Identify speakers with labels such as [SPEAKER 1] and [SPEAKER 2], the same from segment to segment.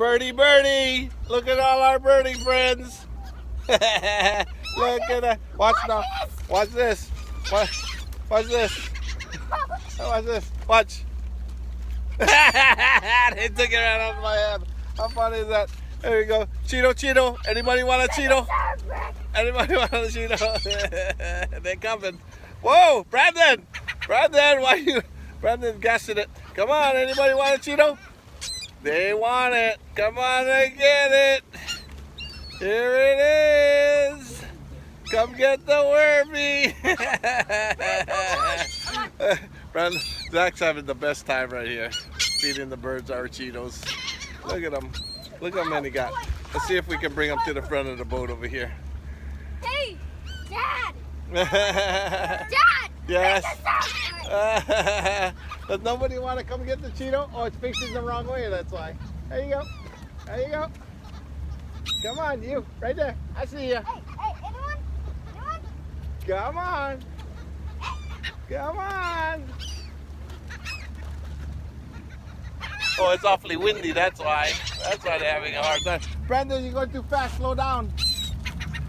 [SPEAKER 1] Birdie, birdie. Look at all our birdie friends. Look at that. Watch now. Watch this. Watch this. Watch this. Watch. They took it right off my head. How funny is that? There we go. Cheeto, Cheeto. Anybody want a Cheeto? Anybody want a Cheeto? They're coming. Whoa, Brandon! Brandon, why you? Brandon guessing it. Come on, anybody want a Cheeto? They want it. Come on and get it. Here it is. Come get the wormy. Brandon, Zach's having the best time right here, feeding the birds our Cheetos. Look at them. Look how many got. Let's see if we can bring them to the front of the boat over here.
[SPEAKER 2] Hey, Dad! Dad!
[SPEAKER 1] Yes. Does nobody want to come get the Cheeto? Oh, it's facing the wrong way, that's why. There you go. There you go. Come on, you. Right there. I see you.
[SPEAKER 2] Hey, anyone? Anyone?
[SPEAKER 1] Come on. Come on. Oh, it's awfully windy, that's why. That's why they're having a hard time. Brandon, you're going too fast. Slow down.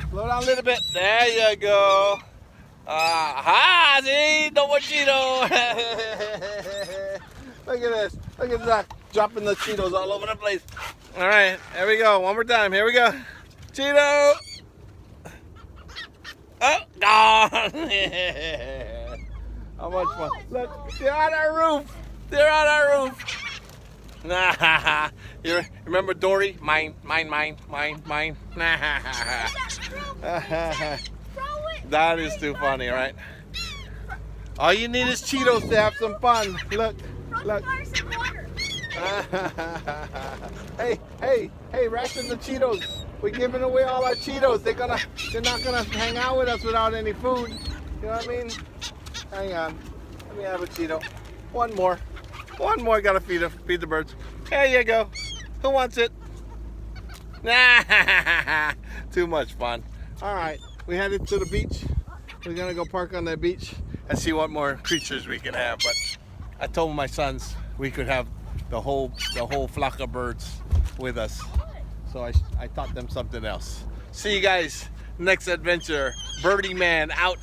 [SPEAKER 1] Slow down a little bit. There you go. Ha! See? No more Cheeto. Look at this. Look at Zach dropping the Cheetos all over the place. All right, here we go. One more time. Here we go. Cheeto. Oh, gone. How much fun. Look, they're on our roof. They're on our roof. Nah. You remember Dory? Mine. That is too funny, right? All you need is Cheetos to have some fun. Look. Hey, ration the Cheetos. We're giving away all our Cheetos. They're not gonna hang out with us without any food. You know what I mean? Hang on. Let me have a Cheeto. One more. Gotta feed the birds. There you go. Who wants it? Nah. Too much fun. All right. We headed to the beach. We're gonna go park on that beach and see what more creatures we can have. But I told my sons we could have the whole flock of birds with us. So I taught them something else. See you guys next adventure. Birdie Man out.